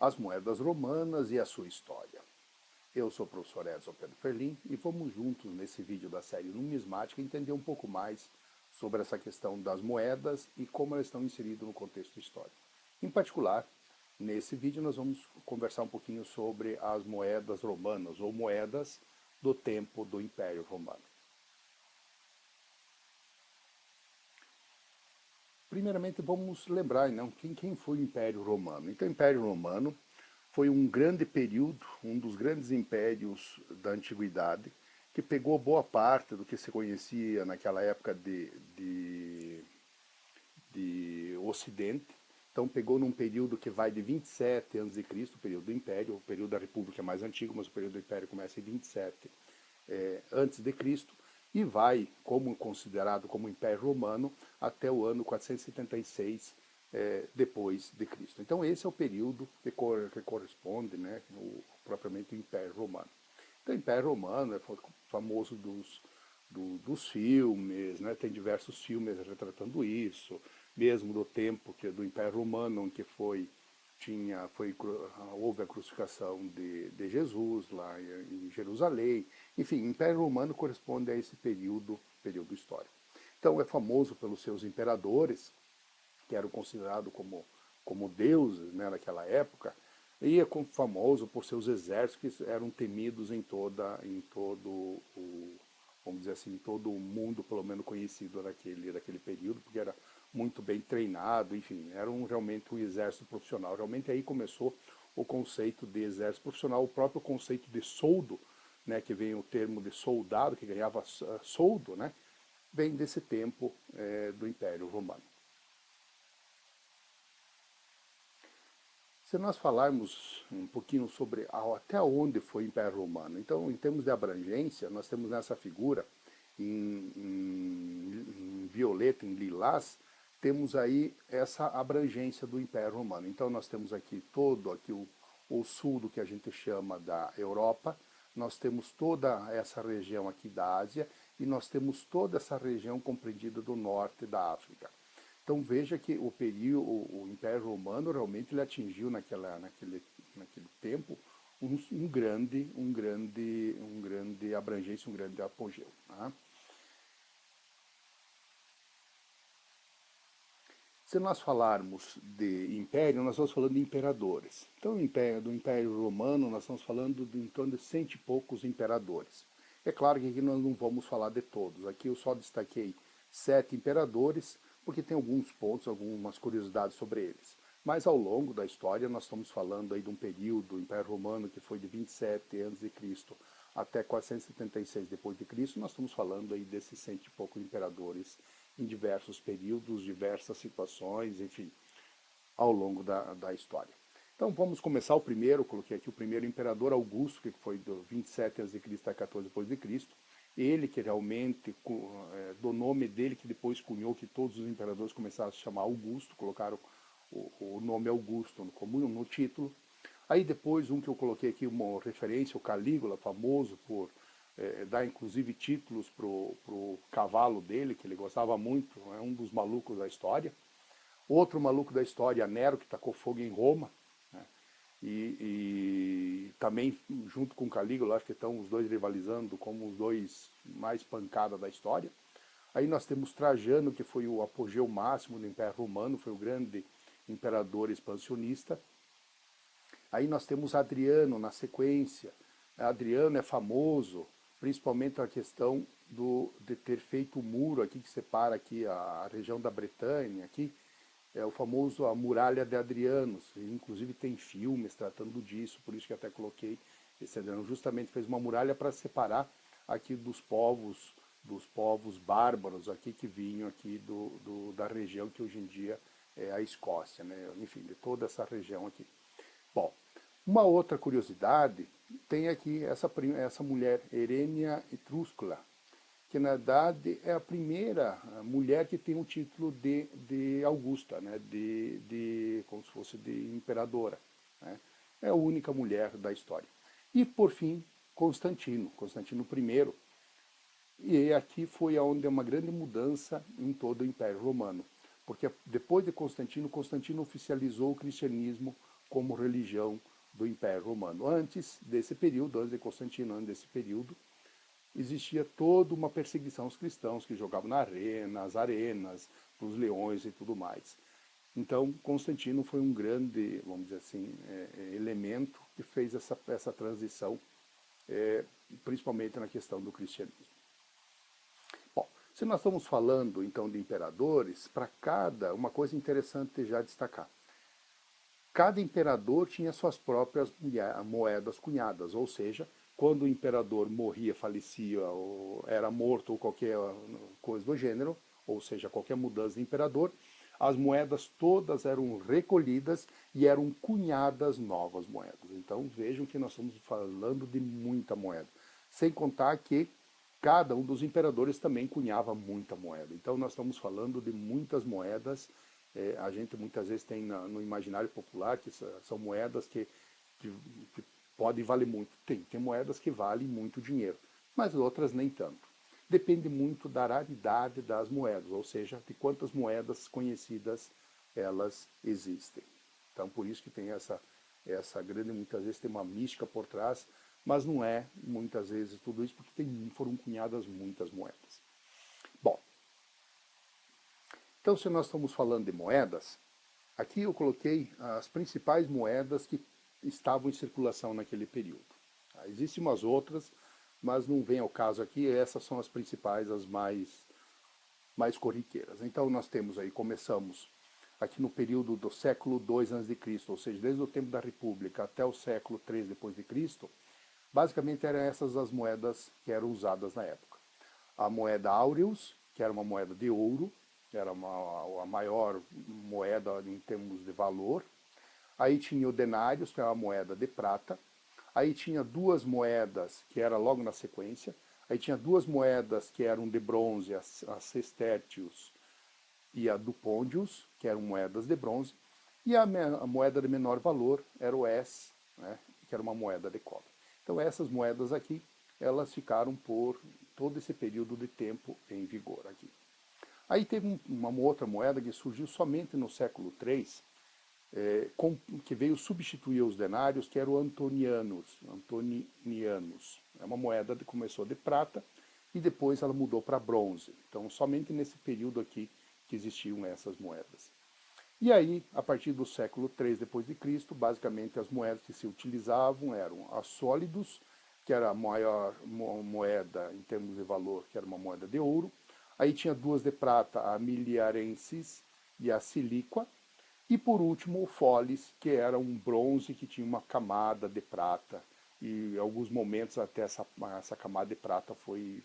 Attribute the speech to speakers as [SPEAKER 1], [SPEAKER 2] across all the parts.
[SPEAKER 1] as moedas romanas e a sua história. Eu sou o professor Edson Pedro Ferlin e vamos juntos nesse vídeo da série Numismática entender um pouco mais sobre essa questão das moedas e como elas estão inseridas no contexto histórico. Em particular, nesse vídeo nós vamos conversar um pouquinho sobre as moedas romanas ou moedas do tempo do Império Romano. Primeiramente, vamos lembrar, não, quem foi o Império Romano. Então, o Império Romano foi um grande período, um dos grandes impérios da Antiguidade, que pegou boa parte do que se conhecia naquela época de Ocidente. Então, pegou num período que vai de 27 a.C., o período do Império, o período da República é mais antigo, mas o período do Império começa em 27 antes de Cristo, e vai, como considerado como Império Romano, até o ano 476 depois de Cristo. Então esse é o período que corresponde, né, propriamente ao Império Romano. Então o Império Romano é famoso dos filmes, né, tem diversos filmes retratando isso, mesmo do tempo do Império Romano, em que houve a crucificação de Jesus lá em Jerusalém. Enfim, o Império Romano corresponde a esse período histórico. Então é famoso pelos seus imperadores, que eram considerados como deuses, né, naquela época, e é famoso por seus exércitos que eram temidos em todo o, vamos dizer assim, em todo o mundo, pelo menos conhecido daquele período, porque era muito bem treinado, enfim, era realmente um exército profissional. Realmente aí começou o conceito de exército profissional, o próprio conceito de soldo, né, que vem o termo de soldado, que ganhava soldo, né, vem desse tempo do Império Romano. Se nós falarmos um pouquinho sobre até onde foi o Império Romano, então, em termos de abrangência, nós temos nessa figura, em violeta, em lilás, temos aí essa abrangência do Império Romano. Então, nós temos aqui o sul do que a gente chama da Europa, nós temos toda essa região aqui da Ásia e nós temos toda essa região compreendida do norte da África. Então veja que o Império Romano realmente ele atingiu naquele tempo um grande abrangência, um grande apogeu. Tá? Se nós falarmos de império, nós estamos falando de imperadores. Então, do Império Romano, nós estamos falando de em torno de 100 e poucos imperadores. É claro que aqui nós não vamos falar de todos. Aqui eu só destaquei 7 imperadores, porque tem alguns pontos, algumas curiosidades sobre eles. Mas ao longo da história, nós estamos falando aí de um período, o Império Romano, que foi de 27 a.C. até 476 depois de Cristo, nós estamos falando aí desses 100 e poucos imperadores em diversos períodos, diversas situações, enfim, ao longo da história. Então vamos começar o primeiro, coloquei aqui o primeiro imperador Augusto, que foi do 27 a.C. a 14 depois de Cristo. Ele que realmente, do nome dele que depois cunhou que todos os imperadores começaram a se chamar Augusto, colocaram o nome Augusto como no título. Aí depois um que eu coloquei aqui uma referência, o Calígula, famoso por dar inclusive títulos pro cavalo dele, que ele gostava muito, é um dos malucos da história. Outro maluco da história, Nero, que tacou fogo em Roma, né? E também junto com Calígula, acho que estão os dois rivalizando como os dois mais pancada da história. Aí nós temos Trajano, que foi o apogeu máximo do Império Romano, foi o grande imperador expansionista. Aí nós temos Adriano na sequência. Adriano é famoso, principalmente a questão de ter feito o muro aqui que separa aqui a região da Bretanha, aqui é o famoso a Muralha de Adrianos. Inclusive tem filmes tratando disso, por isso que até coloquei esse Adriano. Justamente fez uma muralha para separar aqui dos povos bárbaros aqui que vinham aqui da região que hoje em dia é a Escócia, né? Enfim, de toda essa região aqui. Bom, uma outra curiosidade tem aqui essa mulher, Herênia Etrúscula, que na verdade é a primeira mulher que tem o título de Augusta, né? Como se fosse de imperadora. Né? É a única mulher da história. E por fim, Constantino I. E aqui foi onde uma grande mudança em todo o Império Romano. Porque depois de Constantino oficializou o cristianismo como religião do Império Romano. Antes desse período, antes de Constantino, antes desse período, existia toda uma perseguição aos cristãos que jogavam nas arenas, nos leões e tudo mais. Então, Constantino foi um grande, vamos dizer assim, elemento que fez essa transição, principalmente na questão do cristianismo. Bom, se nós estamos falando, então, de imperadores, uma coisa interessante já destacar. Cada imperador tinha suas próprias moedas cunhadas, ou seja, quando o imperador morria, falecia, ou era morto, ou qualquer coisa do gênero, ou seja, qualquer mudança de imperador, as moedas todas eram recolhidas e eram cunhadas novas moedas. Então vejam que nós estamos falando de muita moeda. Sem contar que cada um dos imperadores também cunhava muita moeda. Então nós estamos falando de muitas moedas. A gente muitas vezes tem no imaginário popular que são moedas que podem valer muito. Tem moedas que valem muito dinheiro, mas outras nem tanto. Depende muito da raridade das moedas, ou seja, de quantas moedas conhecidas elas existem. Então, por isso que tem essa grande, muitas vezes tem uma mística por trás, mas não é, muitas vezes, tudo isso, porque foram cunhadas muitas moedas. Bom, então se nós estamos falando de moedas, aqui eu coloquei as principais moedas que estavam em circulação naquele período. Existem umas outras, mas não vem ao caso aqui, essas são as principais, as mais corriqueiras. Então nós temos aí, começamos aqui no período do século II a.C., ou seja, desde o tempo da República até o século III depois de Cristo, basicamente eram essas as moedas que eram usadas na época. A moeda aureus, que era uma moeda de ouro, era a maior moeda em termos de valor. Aí tinha o denários, que era uma moeda de prata. Aí tinha duas moedas, que era logo na sequência. Aí tinha duas moedas que eram de bronze, a sestértios e a dupôndios, que eram moedas de bronze. E a moeda de menor valor era o S, né, que era uma moeda de cobre. Então essas moedas aqui, elas ficaram por todo esse período de tempo em vigor aqui. Aí teve uma outra moeda que surgiu somente no século III, que veio substituir os denários, que era o antonianos. É uma moeda que começou de prata e depois ela mudou para bronze. Então, somente nesse período aqui que existiam essas moedas. E aí, a partir do século III depois de Cristo, basicamente as moedas que se utilizavam eram as sólidos, que era a maior moeda em termos de valor, que era uma moeda de ouro. Aí tinha duas de prata, a miliarensis e a silíqua. E por último o folis, que era um bronze que tinha uma camada de prata. E em alguns momentos até essa camada de prata foi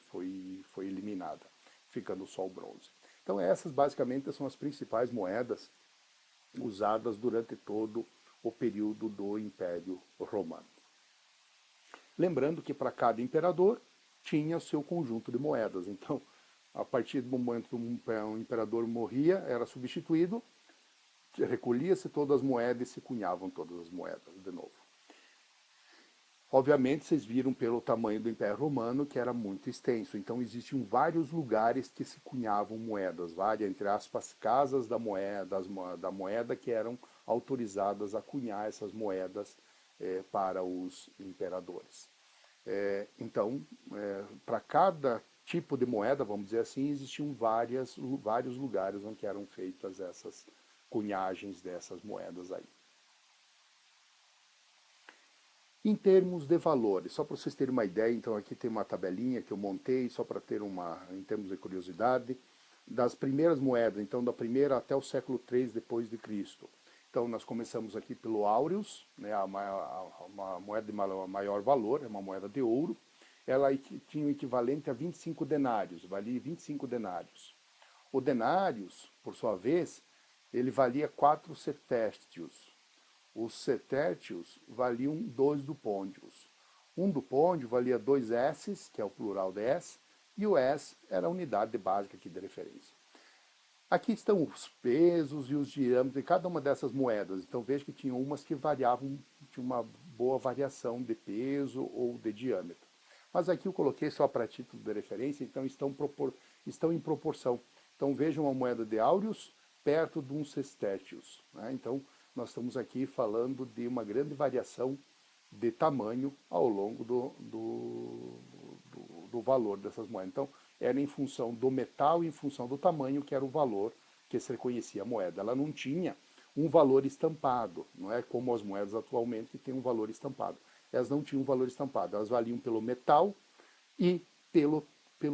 [SPEAKER 1] eliminada, ficando só o bronze. Então essas basicamente são as principais moedas usadas durante todo o período do Império Romano. Lembrando que para cada imperador tinha o seu conjunto de moedas. Então, a partir do momento que um imperador morria, era substituído, recolhia-se todas as moedas e se cunhavam todas as moedas de novo. Obviamente, vocês viram pelo tamanho do Império Romano que era muito extenso, então existiam vários lugares que se cunhavam moedas, várias, entre aspas, casas da moeda que eram autorizadas a cunhar essas moedas para os imperadores. Então, para cada tipo de moeda, vamos dizer assim, existiam vários lugares onde eram feitas essas cunhagens dessas moedas aí. Em termos de valores, só para vocês terem uma ideia, então aqui tem uma tabelinha que eu montei, só para ter em termos de curiosidade, das primeiras moedas, então da primeira até o século III depois de Cristo. Então nós começamos aqui pelo aureus, né, uma moeda de maior valor, é uma moeda de ouro. Ela tinha o equivalente a 25 denários, valia 25 denários. O denários, por sua vez, ele valia 4 setértios. Os setértios valiam 2 dupôndios. Um dupôndio valia 2 S, que é o plural de S, e o S era a unidade básica aqui de referência. Aqui estão os pesos e os diâmetros de cada uma dessas moedas. Então veja que tinha umas que variavam, tinha uma boa variação de peso ou de diâmetro. Mas aqui eu coloquei só para título de referência, então estão em proporção. Então vejam uma moeda de áureos perto de um sestértios, né? Então nós estamos aqui falando de uma grande variação de tamanho ao longo do valor dessas moedas. Então, era em função do metal e em função do tamanho que era o valor que se reconhecia a moeda. Ela não tinha um valor estampado, não é como as moedas atualmente que têm um valor estampado. Elas não tinham um valor estampado, elas valiam pelo metal e pelo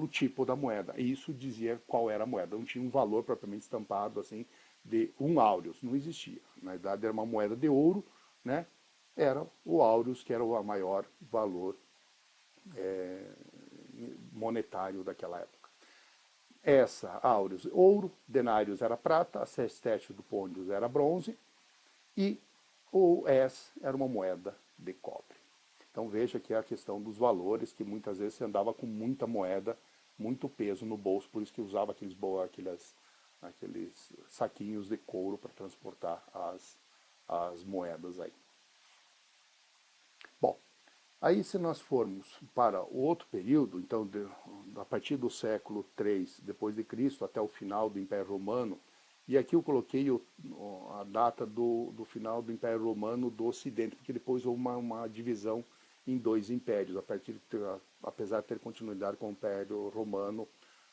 [SPEAKER 1] tipo da moeda. E isso dizia qual era a moeda. Não tinha um valor propriamente estampado assim de 1 áureos, não existia. Na verdade era uma moeda de ouro, né? Era o áureos que era o maior valor monetário daquela época. Essa áureos, ouro, denários era prata, a sestécio do pôndios era bronze e o es era uma moeda de cobre. Então veja que é a questão dos valores, que muitas vezes você andava com muita moeda, muito peso no bolso, por isso que usava aqueles saquinhos de couro para transportar as moedas aí. Bom, aí se nós formos para o outro período, então a partir do século III depois de Cristo até o final do Império Romano, e aqui eu coloquei a data do final do Império Romano do Ocidente, porque depois houve uma divisão em 2 impérios, apesar de ter continuidade com o Império Romano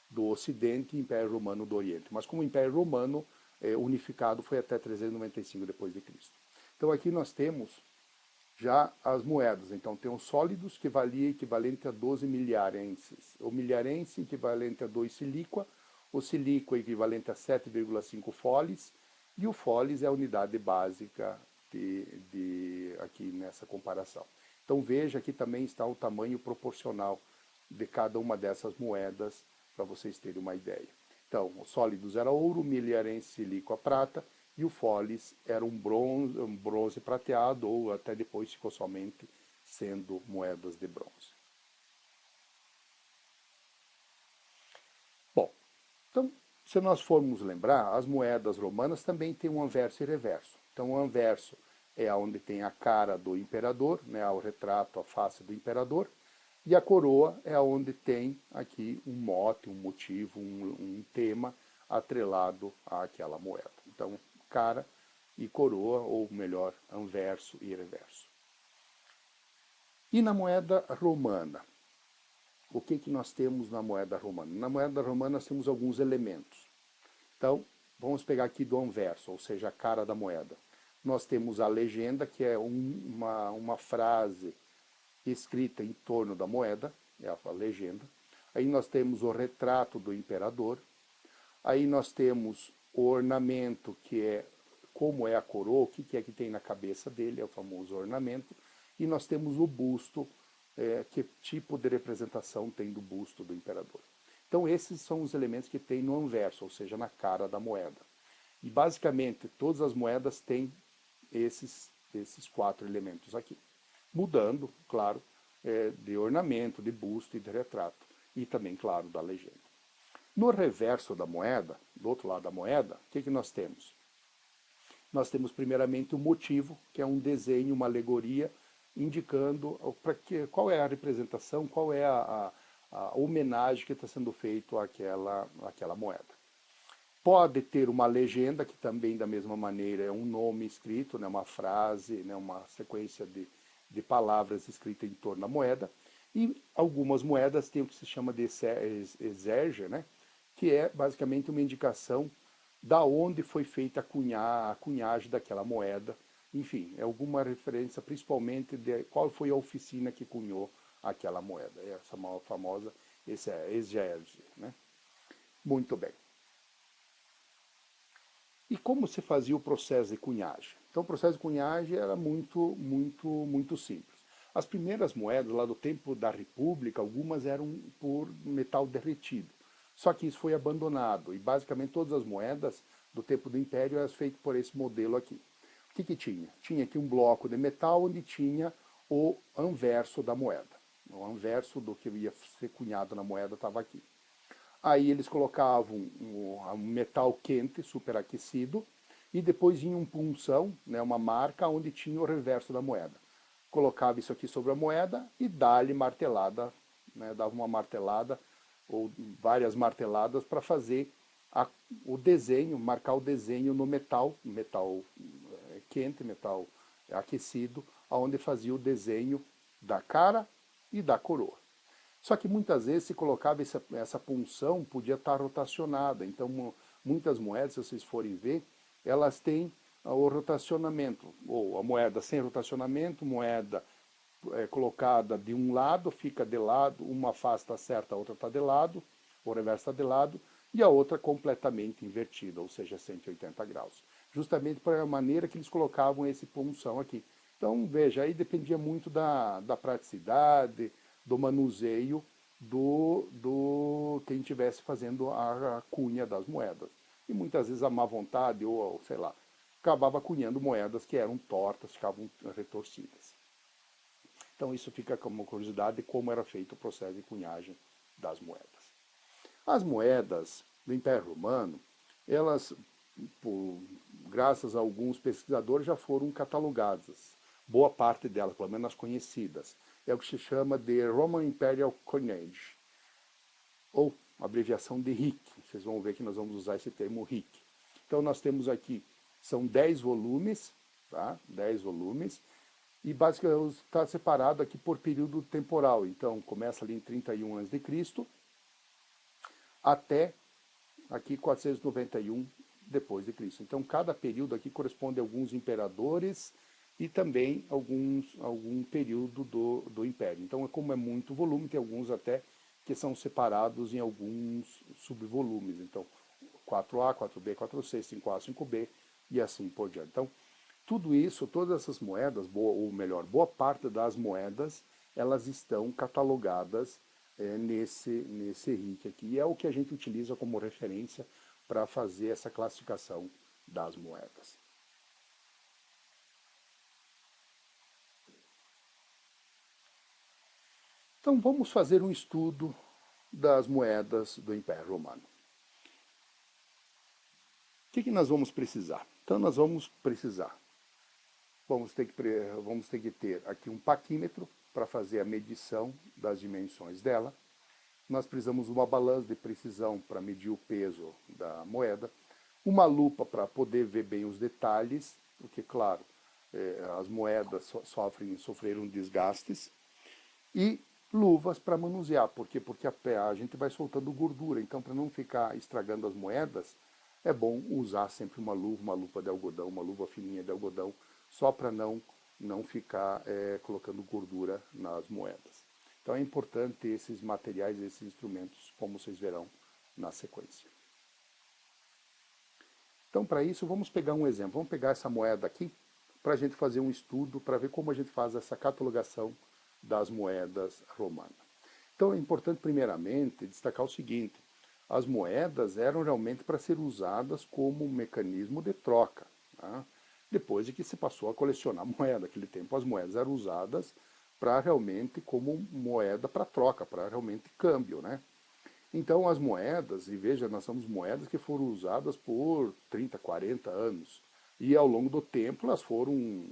[SPEAKER 1] do Ocidente e Império Romano do Oriente. Mas como o Império Romano unificado foi até 395 depois de Cristo. Então aqui nós temos já as moedas. Então tem os sólidos, que valia equivalente a 12 milharenses. O milharense equivalente a 2 silíqua, o silíqua equivalente a 7,5 foles, e o foles é a unidade básica aqui nessa comparação. Então veja, aqui também está o tamanho proporcional de cada uma dessas moedas, para vocês terem uma ideia. Então, os sólidos era ouro, o milharense silíqua prata, e o foles era um bronze prateado, ou até depois ficou somente sendo moedas de bronze. Bom, então, se nós formos lembrar, as moedas romanas também têm um anverso e reverso. Então, o anverso é onde tem a cara do imperador, né, o retrato, a face do imperador, e a coroa é onde tem aqui um mote, um motivo, um tema atrelado àquela moeda. Então, cara e coroa, ou melhor, anverso e reverso. E na moeda romana? O que nós temos na moeda romana? Na moeda romana nós temos alguns elementos. Então, vamos pegar aqui do anverso, ou seja, a cara da moeda. Nós temos a legenda, que é uma frase escrita em torno da moeda, é a legenda. Aí nós temos o retrato do imperador. Aí nós temos o ornamento, que é como é a coroa, o que é que tem na cabeça dele, é o famoso ornamento. E nós temos o busto, que tipo de representação tem do busto do imperador. Então esses são os elementos que tem no anverso, ou seja, na cara da moeda. E basicamente todas as moedas têm esses 4 elementos aqui. Mudando, claro, de ornamento, de busto e de retrato. E também, claro, da legenda. No reverso da moeda, do outro lado da moeda, o que nós temos? Nós temos primeiramente o motivo, que é um desenho, uma alegoria, indicando qual é a representação, qual é a homenagem que está sendo feita àquela moeda. Pode ter uma legenda, que também da mesma maneira é um nome escrito, né, uma frase, né, uma sequência de palavras escritas em torno da moeda. E algumas moedas têm o que se chama de exérgia, né, que é basicamente uma indicação da onde foi feita a cunhagem daquela moeda. Enfim, é alguma referência principalmente de qual foi a oficina que cunhou aquela moeda. Essa famosa exérgia, né? Muito bem. E como se fazia o processo de cunhagem? Então o processo de cunhagem era muito simples. As primeiras moedas lá do tempo da República, algumas eram por metal derretido. Só que isso foi abandonado e basicamente todas as moedas do tempo do Império eram feitas por esse modelo aqui. O que tinha? Tinha aqui um bloco de metal onde tinha o anverso da moeda. O anverso do que ia ser cunhado na moeda estava aqui. Aí eles colocavam um metal quente, superaquecido, e depois vinha um punção, né, uma marca, onde tinha o reverso da moeda. Colocava isso aqui sobre a moeda e dava-lhe martelada, né, dava uma martelada ou várias marteladas para fazer o desenho, marcar o desenho no metal quente, metal aquecido, onde fazia o desenho da cara e da coroa. Só que muitas vezes se colocava essa punção, podia estar rotacionada. Então, muitas moedas, se vocês forem ver, elas têm o rotacionamento, ou a moeda sem rotacionamento, moeda colocada de um lado, fica de lado, uma face está certa, a outra está de lado, o reverso está de lado, e a outra completamente invertida, ou seja, 180 graus. Justamente para a maneira que eles colocavam esse punção aqui. Então, veja, aí dependia muito da praticidade, do manuseio do quem estivesse fazendo a cunha das moedas. E muitas vezes a má vontade, ou sei lá, acabava cunhando moedas que eram tortas, ficavam retorcidas. Então isso fica como curiosidade de como era feito o processo de cunhagem das moedas. As moedas do Império Romano, elas, graças a alguns pesquisadores, já foram catalogadas. Boa parte delas, pelo menos as conhecidas. É o que se chama de Roman Imperial Coinage, ou abreviação de RIC. Vocês vão ver que nós vamos usar esse termo RIC. Então nós temos aqui, são 10 volumes, tá? 10 volumes, e basicamente está separado aqui por período temporal. Então começa ali em 31 a.C. até aqui 491 depois de Cristo. Então cada período aqui corresponde a alguns imperadores e também algum período do Império. Então, como é muito volume, tem alguns até que são separados em alguns subvolumes. Então, 4A, 4B, 4C, 5A, 5B e assim por diante. Então, tudo isso, todas essas moedas, ou melhor, boa parte das moedas, elas estão catalogadas nesse RIC aqui. E é o que a gente utiliza como referência para fazer essa classificação das moedas. Então vamos fazer um estudo das moedas do Império Romano. O que nós vamos precisar? Então nós vamos precisar, vamos ter que ter aqui um paquímetro para fazer a medição das dimensões dela. Nós precisamos de uma balança de precisão para medir o peso da moeda, uma lupa para poder ver bem os detalhes, porque claro, as moedas sofreram desgastes, e luvas para manusear. Por quê? Porque a gente vai soltando gordura. Então, para não ficar estragando as moedas, é bom usar sempre uma luva de algodão, uma luva fininha de algodão, só para não ficar colocando gordura nas moedas. Então é importante ter esses materiais, esses instrumentos, como vocês verão na sequência. Então, para isso, vamos pegar um exemplo. Vamos pegar essa moeda aqui, para a gente fazer um estudo, para ver como a gente faz essa catalogação das moedas romanas. Então é importante, primeiramente, destacar o seguinte: as moedas eram realmente para ser usadas como um mecanismo de troca. Tá? Depois de que se passou a colecionar moeda, naquele tempo as moedas eram usadas para realmente como moeda para troca, para realmente câmbio, né? Então as moedas, e veja, nós temos moedas que foram usadas por 30, 40 anos, e ao longo do tempo elas foram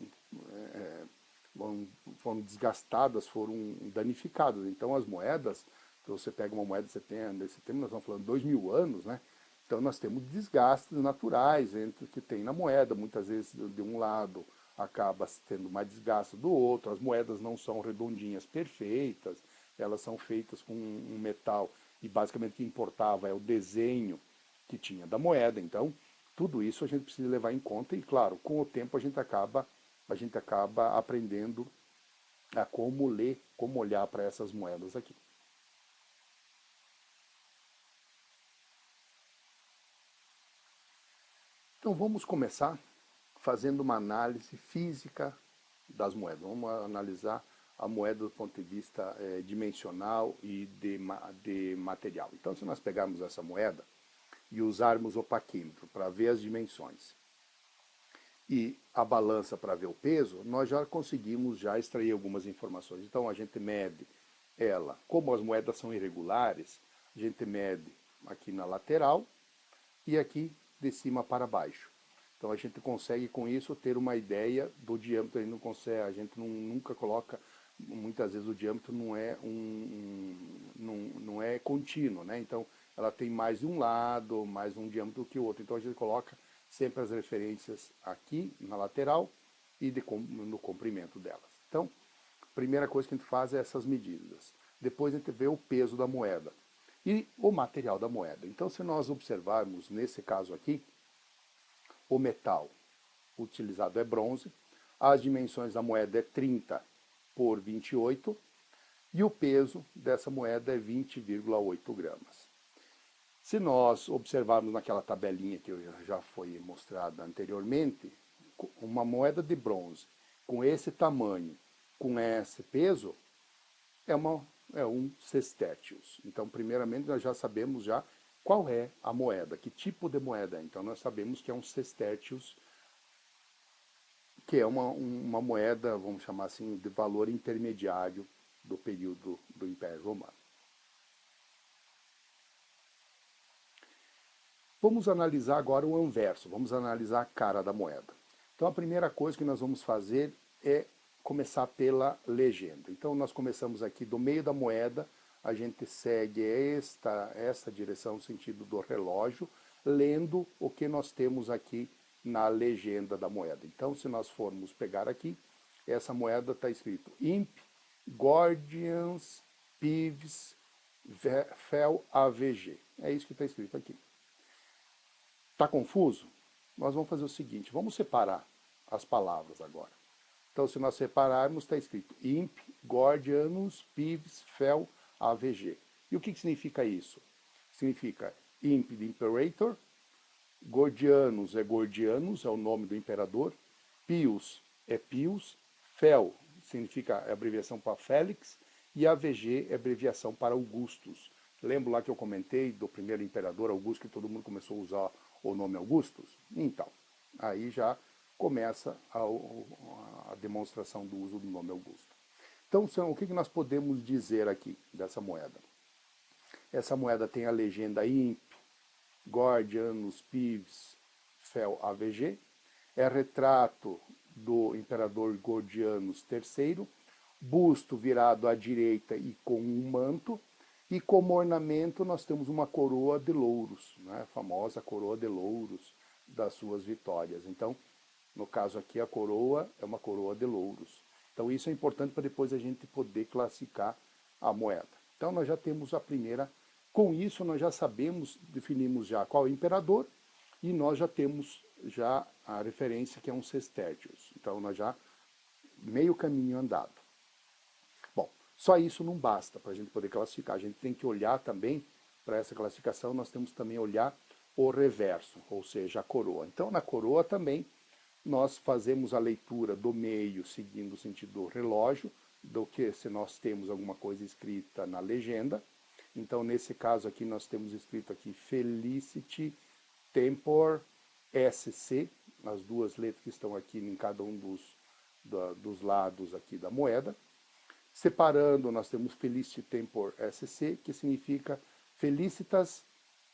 [SPEAKER 1] desgastadas, foram danificadas. Então as moedas, se você pega uma moeda desse tempo, nós estamos falando 2000 anos, né? Então nós temos desgastes naturais entre o que tem na moeda, muitas vezes de um lado acaba tendo mais desgaste do outro, as moedas não são redondinhas perfeitas, elas são feitas com um metal e basicamente o que importava é o desenho que tinha da moeda. Então tudo isso a gente precisa levar em conta e, claro, com o tempo a gente acaba aprendendo a como ler, como olhar para essas moedas aqui. Então vamos começar fazendo uma análise física das moedas. Vamos analisar a moeda do ponto de vista dimensional e de material. Então, se nós pegarmos essa moeda e usarmos o paquímetro para ver as dimensões e a balança para ver o peso, nós já conseguimos extrair algumas informações. Então a gente mede ela, como as moedas são irregulares, a gente mede aqui na lateral e aqui de cima para baixo. Então a gente consegue com isso ter uma ideia do diâmetro. A gente nunca coloca, muitas vezes o diâmetro não é contínuo, né? Então ela tem mais de um lado, mais um diâmetro que o outro. Então a gente coloca sempre as referências aqui na lateral e no comprimento delas. Então, a primeira coisa que a gente faz é essas medidas. Depois a gente vê o peso da moeda e o material da moeda. Então, se nós observarmos nesse caso aqui, o metal utilizado é bronze, as dimensões da moeda é 30 por 28 e o peso dessa moeda é 20,8 gramas. Se nós observarmos naquela tabelinha que já foi mostrada anteriormente, uma moeda de bronze com esse tamanho, com esse peso, é um sestétios. Então, primeiramente, nós já sabemos já qual é a moeda, que tipo de moeda é. Então, nós sabemos que é um sestétios, que é uma moeda, vamos chamar assim, de valor intermediário do período do Império Romano. Vamos analisar agora o anverso, vamos analisar a cara da moeda. Então a primeira coisa que nós vamos fazer é começar pela legenda. Então nós começamos aqui do meio da moeda, a gente segue esta direção no sentido do relógio, lendo o que nós temos aqui na legenda da moeda. Então se nós formos pegar aqui, essa moeda está escrito Imp, Gordians, Pives, Fel AVG. É isso que está escrito aqui. Está confuso? Nós vamos fazer o seguinte, vamos separar as palavras agora. Então, se nós separarmos, está escrito Imp, Gordianus, Pives, Fel, AVG. E o que significa isso? Significa Imp de Imperator, Gordianus é Gordianus, é o nome do imperador, Pius é Pius, Fel significa é abreviação para Félix, e AVG é abreviação para Augustus. Lembro lá que eu comentei do primeiro imperador Augusto, que todo mundo começou a usar o nome Augustus? Então, aí já começa a demonstração do uso do nome Augusto. Então, o que nós podemos dizer aqui dessa moeda? Essa moeda tem a legenda Imp, Gordianus, Pives, Fel, AVG. É retrato do imperador Gordianus III, busto virado à direita e com um manto. E como ornamento nós temos uma coroa de louros, né? A famosa coroa de louros das suas vitórias. Então, no caso aqui, a coroa é uma coroa de louros. Então isso é importante para depois a gente poder classificar a moeda. Então nós já temos a primeira, com isso nós já sabemos, definimos já qual é o imperador, e nós já temos já a referência que é um sestétios. Então nós já, meio caminho andado. Só isso não basta para a gente poder classificar. A gente tem que olhar também, para essa classificação, nós temos também que olhar o reverso, ou seja, a coroa. Então, na coroa também, nós fazemos a leitura do meio, seguindo o sentido do relógio, do que se nós temos alguma coisa escrita na legenda. Então, nesse caso aqui, nós temos escrito aqui Felicity Tempor SC, as duas letras que estão aqui em cada um dos lados aqui da moeda. Separando, nós temos Felicity Tempor SC, que significa Felicitas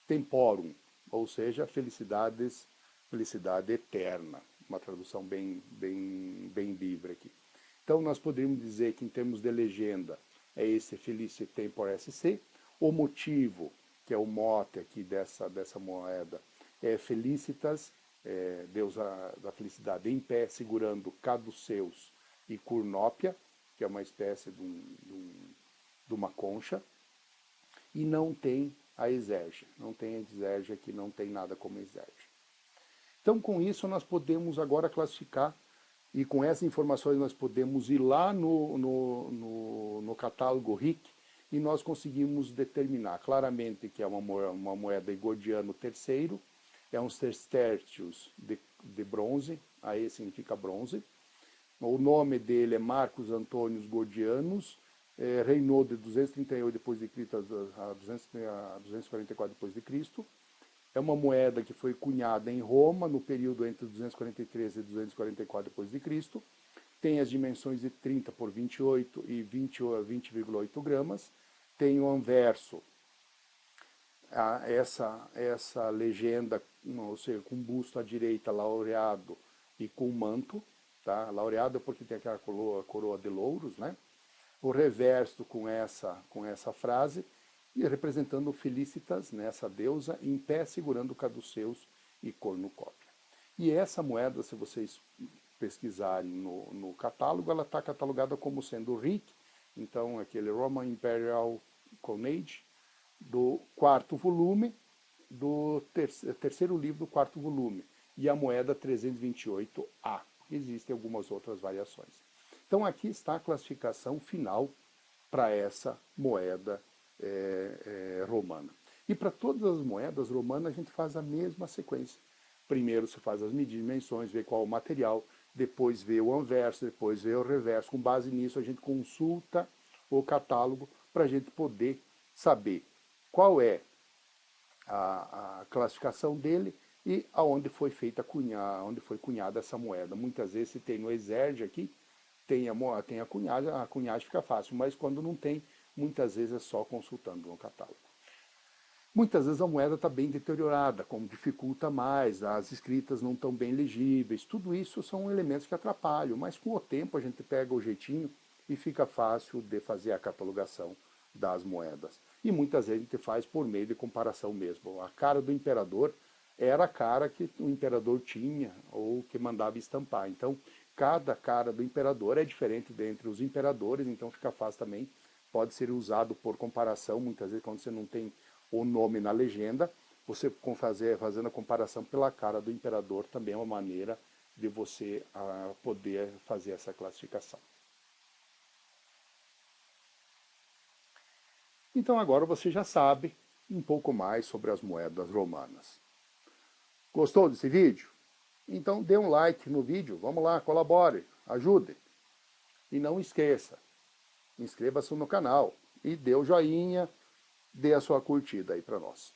[SPEAKER 1] Temporum, ou seja, felicidade eterna. Uma tradução bem livre aqui. Então, nós poderíamos dizer que, em termos de legenda, é esse Felicity Tempor SC. O motivo, que é o mote aqui dessa moeda, é Felicitas, deusa da felicidade, em pé, segurando Caduceus e Curnópia, que é uma espécie de uma concha, e não tem a exérgia. Não tem a exérgia aqui, não tem nada como exérgia. Então, com isso, nós podemos agora classificar, e com essas informações nós podemos ir lá no catálogo RIC, e nós conseguimos determinar claramente que é uma moeda de Gordiano III, é um sestértios de bronze, aí significa bronze. O nome dele é Marcos Antônios Gordianus, reinou de 238 d.C. a 244 d.C. É uma moeda que foi cunhada em Roma no período entre 243 e 244 d.C. Tem as dimensões de 30 por 28 e 20,8 gramas. Tem o anverso, essa legenda, ou seja, com busto à direita, laureado e com manto. Tá? Laureado é porque tem aquela coroa de louros, né? O reverso com essa frase, e representando Felicitas, né, essa deusa, em pé segurando Caduceus e Cornucópia. E essa moeda, se vocês pesquisarem no catálogo, ela está catalogada como sendo RIC, então aquele Roman Imperial Coinage, do quarto volume, do terceiro livro do quarto volume, e a moeda 328A. Existem algumas outras variações. Então aqui está a classificação final para essa moeda romana. E para todas as moedas romanas a gente faz a mesma sequência. Primeiro você faz as dimensões, vê qual é o material, depois vê o anverso, depois vê o reverso. Com base nisso a gente consulta o catálogo para a gente poder saber qual é a classificação dele e aonde foi feita onde foi cunhada essa moeda. Muitas vezes se tem no exérge aqui, tem a cunhagem fica fácil, mas quando não tem, muitas vezes é só consultando no catálogo. Muitas vezes a moeda está bem deteriorada, como dificulta mais, as escritas não estão bem legíveis, tudo isso são elementos que atrapalham, mas com o tempo a gente pega o jeitinho e fica fácil de fazer a catalogação das moedas. E muitas vezes a gente faz por meio de comparação mesmo. A cara do imperador era a cara que o imperador tinha ou que mandava estampar. Então, cada cara do imperador é diferente dentre os imperadores, então fica fácil também. Pode ser usado por comparação, muitas vezes quando você não tem o nome na legenda, você fazendo a comparação pela cara do imperador também é uma maneira de você poder fazer essa classificação. Então agora você já sabe um pouco mais sobre as moedas romanas. Gostou desse vídeo? Então dê um like no vídeo, vamos lá, colabore, ajude. E não esqueça, inscreva-se no canal e dê o joinha, dê a sua curtida aí para nós.